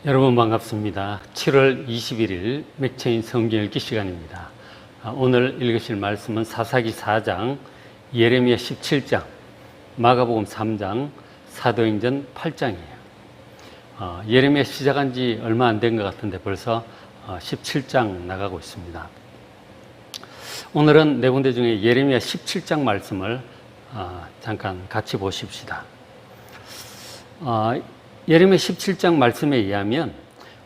여러분 반갑습니다. 7월 21일 맥체인 성경 읽기 시간입니다. 오늘 읽으실 말씀은 사사기 4장, 예레미야 17장, 마가복음 3장, 사도행전 8장이에요. 예레미야 시작한 지 얼마 안 된 것 같은데 벌써 17장 나가고 있습니다. 오늘은 네 군데 중에 예레미야 17장 말씀을 잠깐 같이 보십시다. 예레미야 17장 말씀에 의하면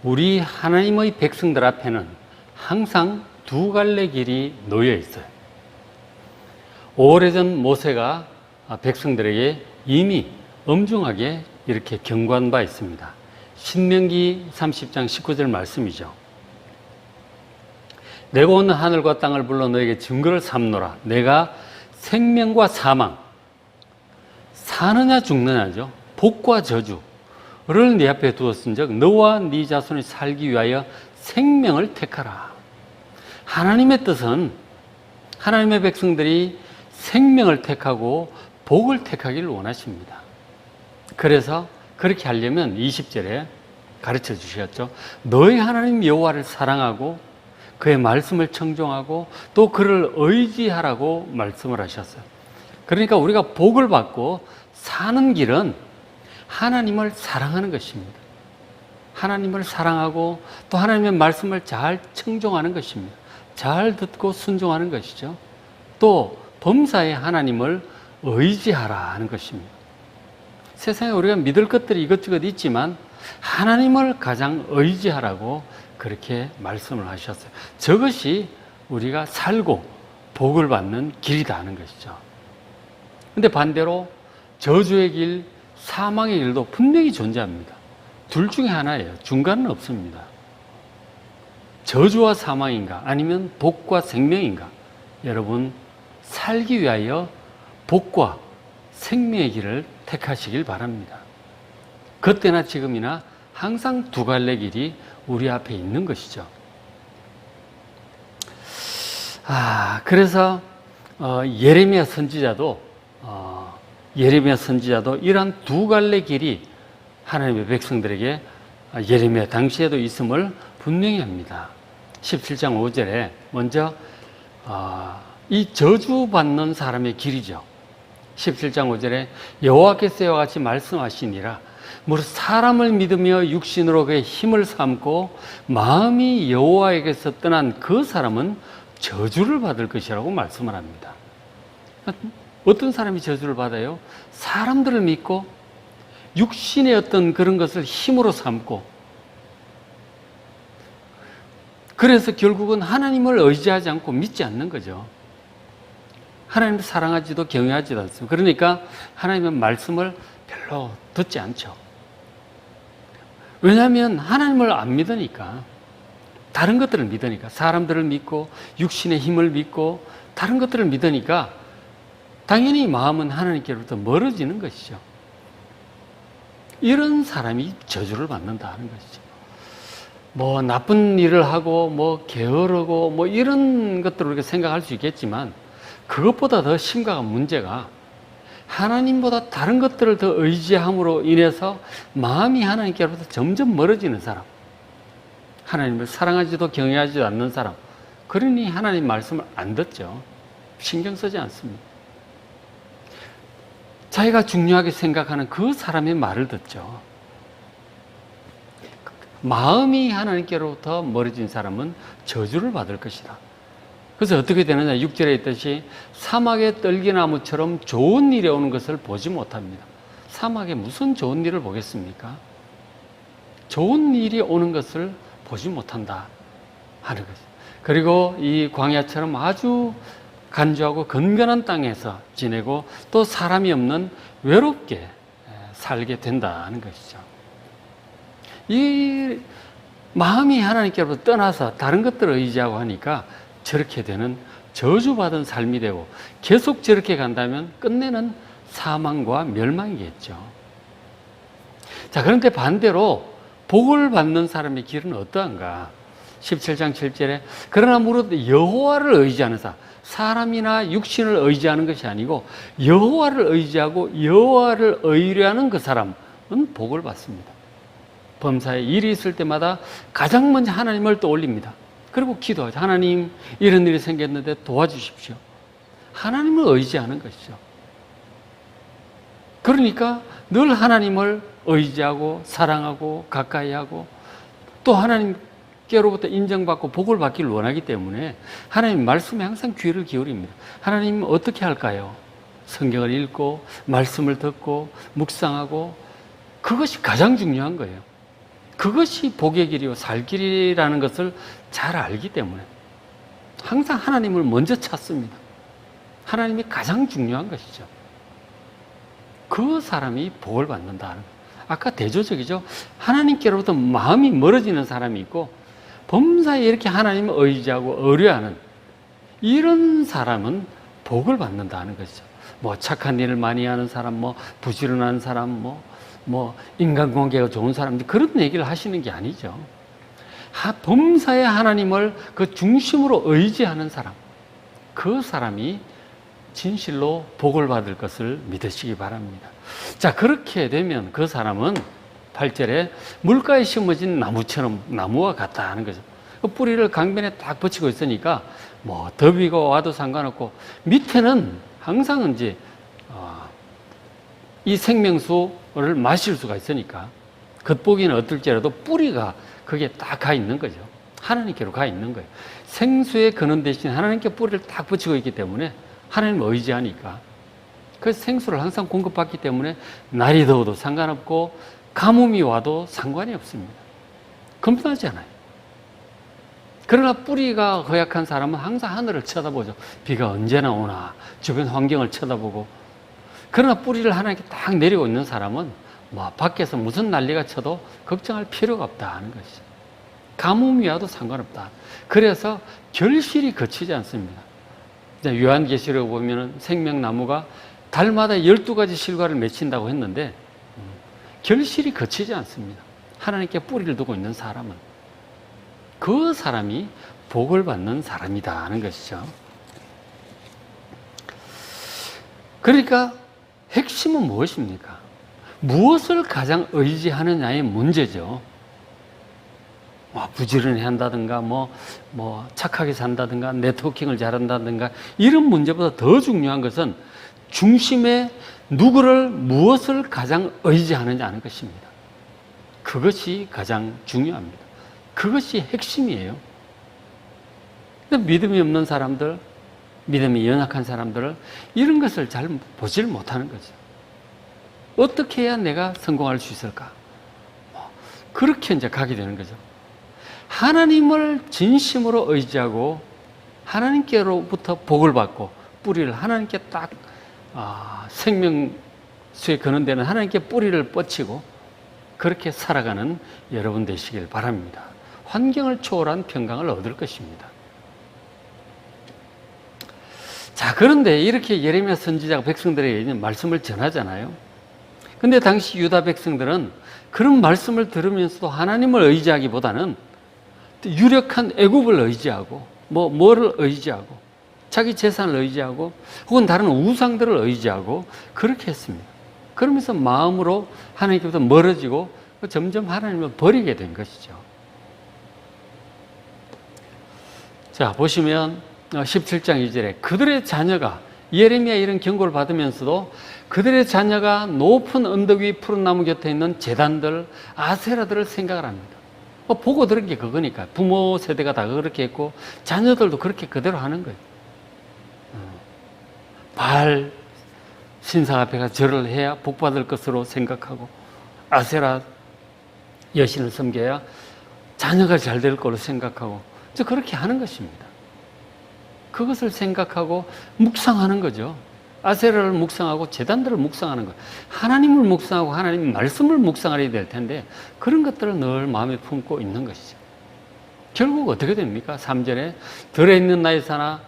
우리 하나님의 백성들 앞에는 항상 두 갈래 길이 놓여 있어요. 오래전 모세가 백성들에게 이미 엄중하게 이렇게 경고한 바 있습니다. 신명기 30장 19절 말씀이죠. 내가 오늘 하늘과 땅을 불러 너에게 증거를 삼노라. 내가 생명과 사망, 사느냐 죽느냐죠. 복과 저주를 네 앞에 두었은즉 너와 네 자손이 살기 위하여 생명을 택하라. 하나님의 뜻은 하나님의 백성들이 생명을 택하고 복을 택하기를 원하십니다. 그래서 그렇게 하려면 20절에 가르쳐 주셨죠. 너희 하나님 여호와를 사랑하고 그의 말씀을 청종하고 또 그를 의지하라고 말씀을 하셨어요. 그러니까 우리가 복을 받고 사는 길은 하나님을 사랑하는 것입니다. 하나님을 사랑하고 또 하나님의 말씀을 잘 청종하는 것입니다. 잘 듣고 순종하는 것이죠. 또 범사에 하나님을 의지하라 하는 것입니다. 세상에 우리가 믿을 것들이 이것저것 있지만 하나님을 가장 의지하라고 그렇게 말씀을 하셨어요. 저것이 우리가 살고 복을 받는 길이다 하는 것이죠. 근데 반대로 저주의 길, 사망의 길도 분명히 존재합니다. 둘 중에 하나예요. 중간은 없습니다. 저주와 사망인가 아니면 복과 생명인가? 여러분 살기 위하여 복과 생명의 길을 택하시길 바랍니다. 그때나 지금이나 항상 두 갈래 길이 우리 앞에 있는 것이죠. 그래서 예레미야 선지자도 이러한 두 갈래 길이 하나님의 백성들에게 예레미야 당시에도 있음을 분명히 합니다. 17장 5절에 먼저 이 저주받는 사람의 길이죠. 17장 5절에 여호와께서 이와 같이 말씀하시니라. 무릇 사람을 믿으며 육신으로 그의 힘을 삼고 마음이 여호와에게서 떠난 그 사람은 저주를 받을 것이라고 말씀을 합니다. 어떤 사람이 저주를 받아요? 사람들을 믿고 육신의 어떤 그런 것을 힘으로 삼고 그래서 결국은 하나님을 의지하지 않고 믿지 않는 거죠. 하나님을 사랑하지도 경외하지도 않습니다. 그러니까 하나님의 말씀을 별로 듣지 않죠. 왜냐하면 하나님을 안 믿으니까, 다른 것들을 믿으니까, 사람들을 믿고 육신의 힘을 믿고 다른 것들을 믿으니까 당연히 마음은 하나님께로부터 멀어지는 것이죠. 이런 사람이 저주를 받는다 하는 것이죠. 뭐 나쁜 일을 하고 뭐 게으르고 뭐 이런 것들을 우리가 생각할 수 있겠지만 그것보다 더 심각한 문제가 하나님보다 다른 것들을 더 의지함으로 인해서 마음이 하나님께로부터 점점 멀어지는 사람, 하나님을 사랑하지도 경외하지도 않는 사람, 그러니 하나님 말씀을 안 듣죠. 신경 쓰지 않습니다. 자기가 중요하게 생각하는 그 사람의 말을 듣죠. 마음이 하나님께로부터 멀어진 사람은 저주를 받을 것이다. 그래서 어떻게 되느냐, 6절에 있듯이 사막의 떨기나무처럼 좋은 일이 오는 것을 보지 못합니다. 사막에 무슨 좋은 일을 보겠습니까? 좋은 일이 오는 것을 보지 못한다 하는 거죠. 그리고 이 광야처럼 아주 간주하고 건건한 땅에서 지내고 또 사람이 없는 외롭게 살게 된다는 것이죠. 이 마음이 하나님께로부터 떠나서 다른 것들을 의지하고 하니까 저렇게 되는 저주받은 삶이 되고 계속 저렇게 간다면 끝내는 사망과 멸망이겠죠. 자, 그런데 반대로 복을 받는 사람의 길은 어떠한가? 17장 7절에 그러나 무릇 여호와를 의지하는 사람이나 육신을 의지하는 것이 아니고 여호와를 의지하고 여호와를 의뢰하는 그 사람은 복을 받습니다. 범사에 일이 있을 때마다 가장 먼저 하나님을 떠올립니다. 그리고 기도하죠. 하나님, 이런 일이 생겼는데 도와주십시오. 하나님을 의지하는 것이죠. 그러니까 늘 하나님을 의지하고 사랑하고 가까이 하고 또 하나님께로부터 인정받고 복을 받기를 원하기 때문에 하나님 말씀에 항상 귀를 기울입니다. 하나님 어떻게 할까요? 성경을 읽고 말씀을 듣고 묵상하고 그것이 가장 중요한 거예요. 그것이 복의 길이요 살 길이라는 것을 잘 알기 때문에 항상 하나님을 먼저 찾습니다. 하나님이 가장 중요한 것이죠. 그 사람이 복을 받는다는 거예요. 아까 대조적이죠. 하나님께로부터 마음이 멀어지는 사람이 있고 범사에 이렇게 하나님을 의지하고 의뢰하는 이런 사람은 복을 받는다는 것이죠. 뭐 착한 일을 많이 하는 사람, 뭐 부지런한 사람, 뭐 인간관계가 좋은 사람, 그런 얘기를 하시는 게 아니죠. 범사에 하나님을 그 중심으로 의지하는 사람, 그 사람이 진실로 복을 받을 것을 믿으시기 바랍니다. 자, 그렇게 되면 그 사람은 8절에 물가에 심어진 나무처럼 나무와 같다 하는 거죠. 그 뿌리를 강변에 딱 붙이고 있으니까 뭐 더위가 와도 상관없고 밑에는 항상 이제 이 생명수를 마실 수가 있으니까 겉보기는 어떨지라도 뿌리가 거기에 딱 가 있는 거죠. 하나님께로 가 있는 거예요. 생수의 근원 대신 하나님께 뿌리를 딱 붙이고 있기 때문에 하나님을 의지하니까 그 생수를 항상 공급받기 때문에 날이 더워도 상관없고 가뭄이 와도 상관이 없습니다. 금단하지 않아요. 그러나 뿌리가 허약한 사람은 항상 하늘을 쳐다보죠. 비가 언제나 오나 주변 환경을 쳐다보고. 그러나 뿌리를 하나님께 딱 내리고 있는 사람은 뭐 밖에서 무슨 난리가 쳐도 걱정할 필요가 없다 하는 것이죠. 가뭄이 와도 상관없다. 그래서 결실이 거치지 않습니다. 요한계시록 보면 생명나무가 달마다 12가지 실과를 맺힌다고 했는데 결실이 거치지 않습니다. 하나님께 뿌리를 두고 있는 사람은 그 사람이 복을 받는 사람이다 하는 것이죠. 그러니까 핵심은 무엇입니까? 무엇을 가장 의지하느냐의 문제죠. 부지런히 한다든가, 착하게 산다든가, 네트워킹을 잘한다든가, 이런 문제보다 더 중요한 것은 중심에 누구를, 무엇을 가장 의지하느냐 하는 것입니다. 그것이 가장 중요합니다. 그것이 핵심이에요. 근데 믿음이 없는 사람들, 믿음이 연약한 사람들은 이런 것을 잘 보질 못하는 거죠. 어떻게 해야 내가 성공할 수 있을까? 그렇게 이제 가게 되는 거죠. 하나님을 진심으로 의지하고 하나님께로부터 복을 받고 뿌리를 하나님께 딱 생명수에 근원되는 하나님께 뿌리를 뻗치고 그렇게 살아가는 여러분 되시길 바랍니다. 환경을 초월한 평강을 얻을 것입니다. 자, 그런데 이렇게 예레미야 선지자가 백성들에게 말씀을 전하잖아요. 근데 당시 유다 백성들은 그런 말씀을 들으면서도 하나님을 의지하기보다는 유력한 애굽을 의지하고 뭐를 의지하고 자기 재산을 의지하고 혹은 다른 우상들을 의지하고 그렇게 했습니다. 그러면서 마음으로 하나님께부터 멀어지고 점점 하나님을 버리게 된 것이죠. 자, 보시면 17장 2절에 그들의 자녀가 예레미야 이런 경고를 받으면서도 그들의 자녀가 높은 언덕 위 푸른 나무 곁에 있는 제단들, 아세라들을 생각을 합니다. 보고 들은 게 그거니까. 부모 세대가 다 그렇게 했고 자녀들도 그렇게 그대로 하는 거예요. 바알 신상 앞에 가서 절을 해야 복받을 것으로 생각하고 아세라 여신을 섬겨야 자녀가 잘 될 걸로 생각하고 그렇게 하는 것입니다. 그것을 생각하고 묵상하는 거죠. 아세라를 묵상하고 제단들을 묵상하는 거예요. 하나님을 묵상하고 하나님 말씀을 묵상하려야 될 텐데 그런 것들을 늘 마음에 품고 있는 것이죠. 결국 어떻게 됩니까? 3절에 들에 있는 나의 산아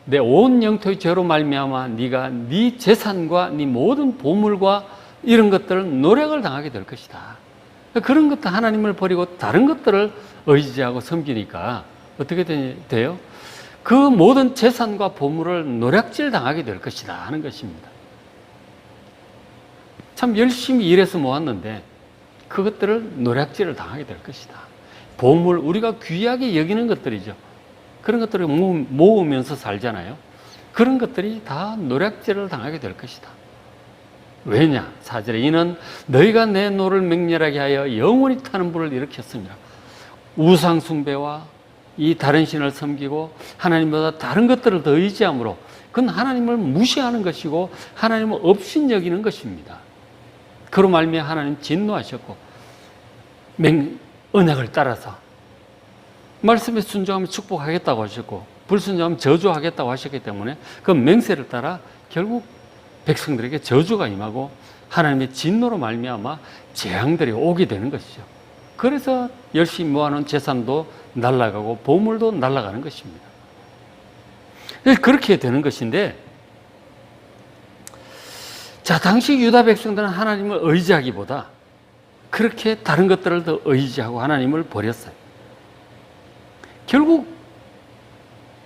내 온 영토의 죄로 말미암아 네가 네 재산과 네 모든 보물과 이런 것들을 노력을 당하게 될 것이다. 그런 것도 하나님을 버리고 다른 것들을 의지하고 섬기니까 어떻게 돼요? 그 모든 재산과 보물을 노략질 당하게 될 것이다 하는 것입니다. 참 열심히 일해서 모았는데 그것들을 노략질을 당하게 될 것이다. 보물, 우리가 귀하게 여기는 것들이죠. 그런 것들을 모으면서 살잖아요. 그런 것들이 다 노략질을 당하게 될 것이다. 왜냐? 4절에 이는 너희가 내 노를 맹렬하게 하여 영원히 타는 불을 일으켰습니다. 우상 숭배와 이 다른 신을 섬기고 하나님보다 다른 것들을 더 의지함으로 그건 하나님을 무시하는 것이고 하나님을 업신여기는 것입니다. 그로 말미암아 하나님 진노하셨고 언약을 따라서 말씀에 순종하면 축복하겠다고 하셨고 불순종하면 저주하겠다고 하셨기 때문에 그 맹세를 따라 결국 백성들에게 저주가 임하고 하나님의 진노로 말미암아 재앙들이 오게 되는 것이죠. 그래서 열심히 모아놓은 재산도 날아가고 보물도 날아가는 것입니다. 그렇게 되는 것인데, 자, 당시 유다 백성들은 하나님을 의지하기보다 그렇게 다른 것들을 더 의지하고 하나님을 버렸어요. 결국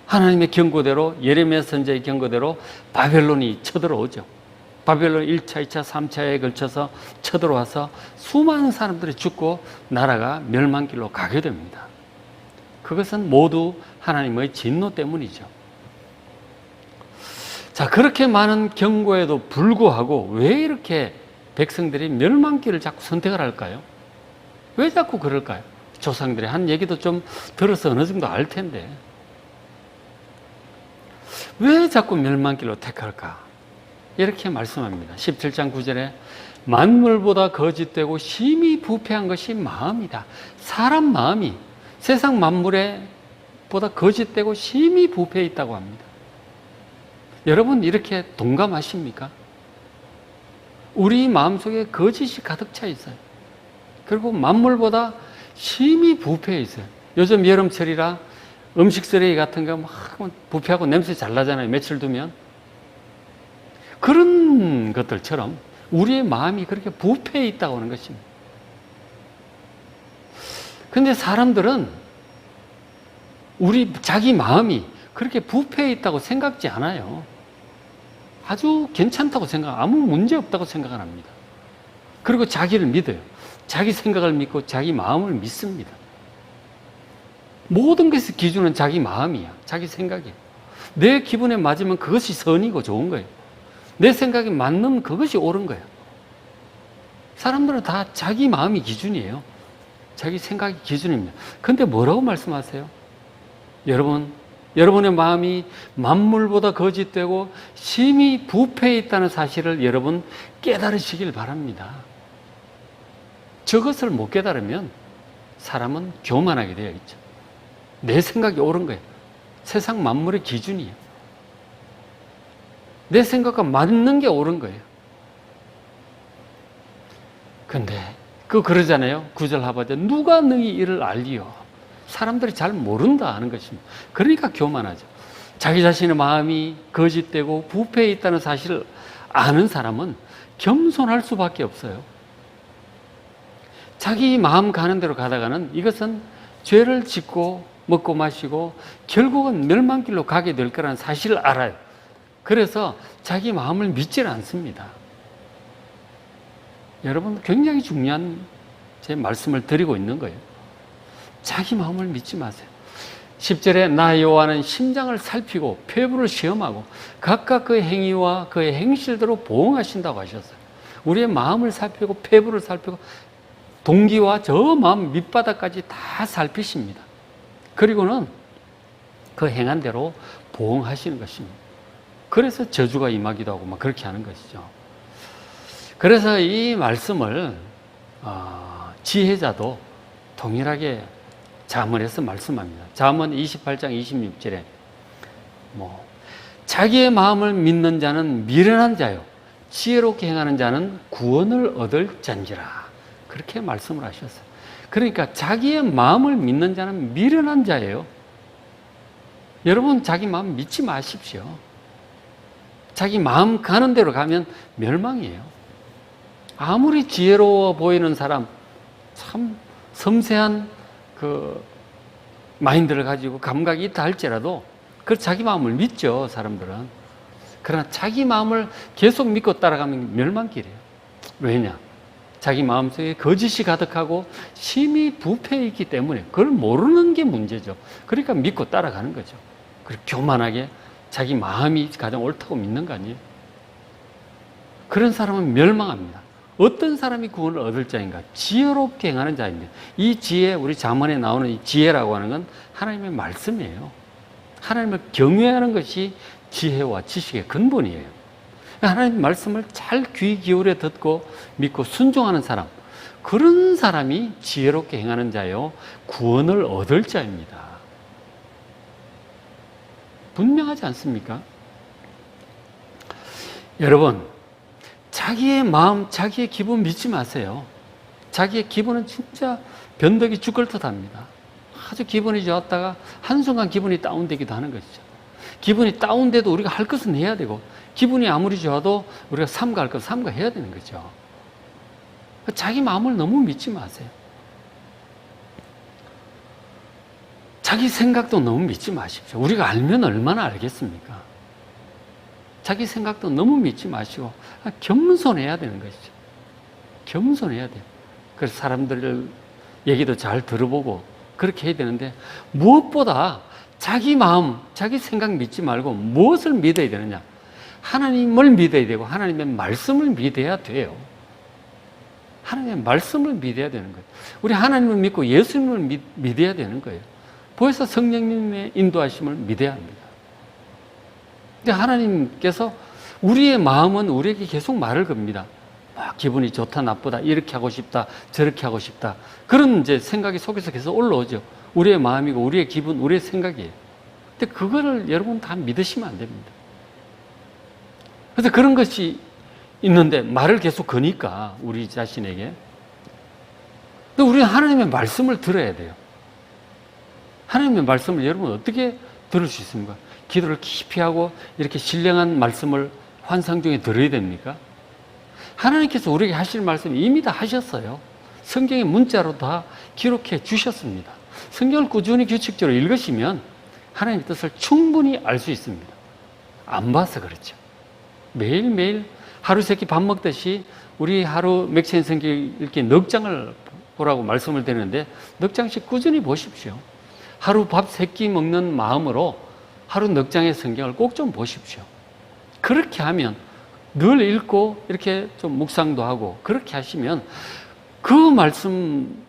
하나님의 경고대로, 예레미야 선지자의 경고대로 바벨론이 쳐들어오죠. 바벨론 1차, 2차, 3차에 걸쳐서 쳐들어와서 수많은 사람들이 죽고 나라가 멸망길로 가게 됩니다. 그것은 모두 하나님의 진노 때문이죠. 자, 그렇게 많은 경고에도 불구하고 왜 이렇게 백성들이 멸망길을 자꾸 선택을 할까요? 왜 자꾸 그럴까요? 조상들이 한 얘기도 좀 들어서 어느 정도 알 텐데 왜 자꾸 멸망길로 택할까? 이렇게 말씀합니다. 17장 9절에 만물보다 거짓되고 심히 부패한 것이 마음이다. 사람 마음이 세상 만물에 보다 거짓되고 심히 부패해 있다고 합니다. 여러분 이렇게 동감하십니까? 우리 마음속에 거짓이 가득 차 있어요. 그리고 만물보다 심히 부패해 있어요. 요즘 여름철이라 음식 쓰레기 같은 거 막 부패하고 냄새 잘 나잖아요. 며칠 두면. 그런 것들처럼 우리의 마음이 그렇게 부패해 있다고 하는 것입니다. 근데 사람들은 자기 마음이 그렇게 부패해 있다고 생각지 않아요. 아주 괜찮다고 아무 문제 없다고 생각을 합니다. 그리고 자기를 믿어요. 자기 생각을 믿고 자기 마음을 믿습니다. 모든 것의 기준은 자기 마음이야. 자기 생각이야. 내 기분에 맞으면 그것이 선이고 좋은 거예요. 내 생각에 맞는 그것이 옳은 거예요. 사람들은 다 자기 마음이 기준이에요. 자기 생각이 기준입니다. 그런데 뭐라고 말씀하세요? 여러분의 마음이 만물보다 거짓되고 심히 부패해 있다는 사실을 여러분 깨달으시길 바랍니다. 저것을 못 깨달으면 사람은 교만하게 되어 있죠. 내 생각이 옳은 거예요. 세상 만물의 기준이에요. 내 생각과 맞는 게 옳은 거예요. 근데 그러잖아요. 9절 하반절 누가 너희 일을 알리요? 사람들이 잘 모른다 하는 것입니다. 그러니까 교만하죠. 자기 자신의 마음이 거짓되고 부패해 있다는 사실을 아는 사람은 겸손할 수밖에 없어요. 자기 마음 가는 대로 가다가는 이것은 죄를 짓고 먹고 마시고 결국은 멸망길로 가게 될 거라는 사실을 알아요. 그래서 자기 마음을 믿지는 않습니다. 여러분 굉장히 중요한 제 말씀을 드리고 있는 거예요. 자기 마음을 믿지 마세요. 10절에 나 여호와는 심장을 살피고 폐부를 시험하고 각각 그의 행위와 그의 행실대로 보응하신다고 하셨어요. 우리의 마음을 살피고 폐부를 살피고 동기와 저 마음 밑바닥까지 다 살피십니다. 그리고는 그 행한 대로 보응하시는 것입니다. 그래서 저주가 임하기도 하고 막 그렇게 하는 것이죠. 그래서 이 말씀을 지혜자도 동일하게 잠언에서 말씀합니다. 잠언 28장 26절에 자기의 마음을 믿는 자는 미련한 자요 지혜롭게 행하는 자는 구원을 얻을 잔지라 그렇게 말씀을 하셨어요. 그러니까 자기의 마음을 믿는 자는 미련한 자예요. 여러분 자기 마음 믿지 마십시오. 자기 마음 가는 대로 가면 멸망이에요. 아무리 지혜로워 보이는 사람, 참 섬세한 그 마인드를 가지고 감각이 있다 할지라도 그 자기 마음을 믿죠, 사람들은. 그러나 자기 마음을 계속 믿고 따라가면 멸망길이에요. 왜냐? 자기 마음속에 거짓이 가득하고 심히 부패해 있기 때문에 그걸 모르는 게 문제죠. 그러니까 믿고 따라가는 거죠. 그리고 교만하게 자기 마음이 가장 옳다고 믿는 거 아니에요? 그런 사람은 멸망합니다. 어떤 사람이 구원을 얻을 자인가? 지혜롭게 행하는 자입니다. 이 지혜, 우리 잠언에 나오는 이 지혜라고 하는 건 하나님의 말씀이에요. 하나님을 경외하는 것이 지혜와 지식의 근본이에요. 하나님 말씀을 잘 귀 기울여 듣고 믿고 순종하는 사람, 그런 사람이 지혜롭게 행하는 자요, 구원을 얻을 자입니다. 분명하지 않습니까? 여러분, 자기의 마음, 자기의 기분 믿지 마세요. 자기의 기분은 진짜 변덕이 죽을 듯 합니다. 아주 기분이 좋았다가 한순간 기분이 다운되기도 하는 것이죠. 기분이 다운돼도 우리가 할 것은 해야 되고, 기분이 아무리 좋아도 우리가 삼가할 것 삼가해야 되는 거죠. 자기 마음을 너무 믿지 마세요. 자기 생각도 너무 믿지 마십시오. 우리가 알면 얼마나 알겠습니까? 자기 생각도 너무 믿지 마시고 겸손해야 되는 것이죠. 겸손해야 돼요. 그래서 사람들 얘기도 잘 들어보고 그렇게 해야 되는데, 무엇보다 자기 마음, 자기 생각 믿지 말고 무엇을 믿어야 되느냐? 하나님을 믿어야 되고 하나님의 말씀을 믿어야 돼요. 하나님의 말씀을 믿어야 되는 거예요. 우리 하나님을 믿고 예수님을 믿어야 되는 거예요. 보혜사 성령님의 인도하심을 믿어야 합니다. 근데 하나님께서 우리의 마음은 우리에게 계속 말을 겁니다. 막 기분이 좋다, 나쁘다, 이렇게 하고 싶다, 저렇게 하고 싶다. 그런 이제 생각이 속에서 계속 올라오죠. 우리의 마음이고, 우리의 기분, 우리의 생각이에요. 근데 그거를 여러분 다 믿으시면 안 됩니다. 그래서 그런 것이 있는데 말을 계속 거니까, 우리 자신에게. 근데 우리는 하나님의 말씀을 들어야 돼요. 하나님의 말씀을 여러분 어떻게 들을 수 있습니까? 기도를 깊이 하고 이렇게 신령한 말씀을 환상 중에 들어야 됩니까? 하나님께서 우리에게 하실 말씀을 이미 다 하셨어요. 성경의 문자로 다 기록해 주셨습니다. 성경을 꾸준히 규칙적으로 읽으시면 하나님의 뜻을 충분히 알 수 있습니다. 안 봐서 그렇죠. 매일매일 하루 세끼 밥 먹듯이 우리 하루 맥체인 성경 이렇게 넉 장을 보라고 말씀을 드리는데, 넉 장씩 꾸준히 보십시오. 하루 밥 세 끼 먹는 마음으로 하루 넉 장의 성경을 꼭 좀 보십시오. 그렇게 하면, 늘 읽고 이렇게 좀 묵상도 하고 그렇게 하시면 그 말씀,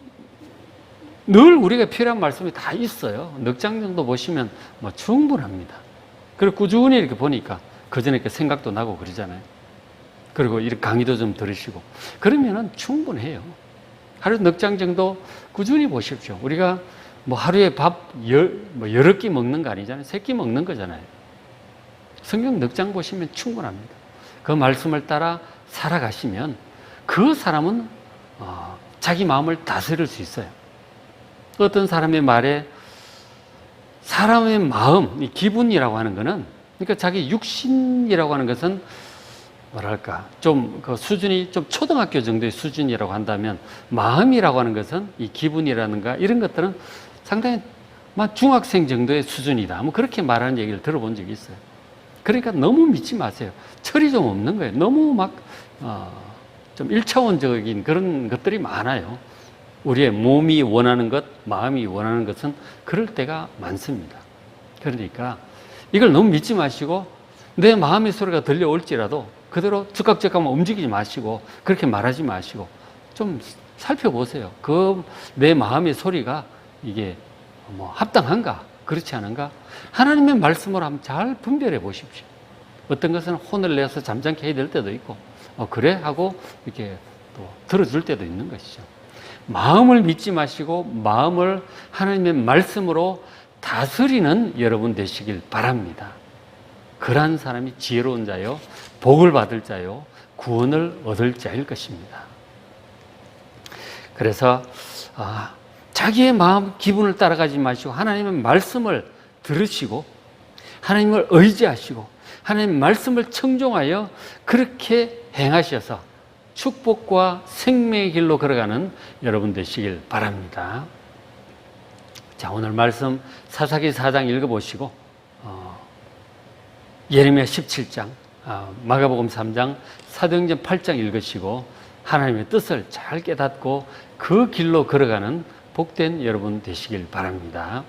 늘 우리가 필요한 말씀이 다 있어요. 넉 장 정도 보시면 뭐 충분합니다. 그리고 꾸준히 이렇게 보니까 그전에 이렇게 생각도 나고 그러잖아요. 그리고 이렇게 강의도 좀 들으시고 그러면은 충분해요. 하루 넉 장 정도 꾸준히 보십시오. 우리가 뭐 하루에 밥 여러 끼 먹는 거 아니잖아요. 세 끼 먹는 거잖아요. 성경 넉 장 보시면 충분합니다. 그 말씀을 따라 살아가시면 그 사람은 자기 마음을 다스릴 수 있어요. 어떤 사람의 말에 사람의 마음, 이 기분이라고 하는 것은, 그러니까 자기 육신이라고 하는 것은 뭐랄까, 좀 그 수준이 좀 초등학교 정도의 수준이라고 한다면, 마음이라고 하는 것은 이 기분이라든가 이런 것들은 상당히 중학생 정도의 수준이다. 뭐 그렇게 말하는 얘기를 들어본 적이 있어요. 그러니까 너무 믿지 마세요. 철이 좀 없는 거예요. 너무 좀 1차원적인 그런 것들이 많아요. 우리의 몸이 원하는 것, 마음이 원하는 것은 그럴 때가 많습니다. 그러니까 이걸 너무 믿지 마시고, 내 마음의 소리가 들려올지라도 그대로 즉각즉각 움직이지 마시고, 그렇게 말하지 마시고 좀 살펴보세요. 그 내 마음의 소리가 이게 뭐 합당한가, 그렇지 않은가? 하나님의 말씀으로 한번 잘 분별해 보십시오. 어떤 것은 혼을 내서 잠잠케 해야 될 때도 있고, 그래? 하고 이렇게 또 들어줄 때도 있는 것이죠. 마음을 믿지 마시고 마음을 하나님의 말씀으로 다스리는 여러분 되시길 바랍니다. 그러한 사람이 지혜로운 자요, 복을 받을 자요, 구원을 얻을 자일 것입니다. 그래서 자기의 마음, 기분을 따라가지 마시고 하나님의 말씀을 들으시고 하나님을 의지하시고 하나님의 말씀을 청종하여 그렇게 행하셔서 축복과 생명의 길로 걸어가는 여러분 되시길 바랍니다. 자, 오늘 말씀 사사기 4장 읽어보시고 예레미야 17장, 마가복음 3장, 사도행전 8장 읽으시고 하나님의 뜻을 잘 깨닫고 그 길로 걸어가는 복된 여러분 되시길 바랍니다.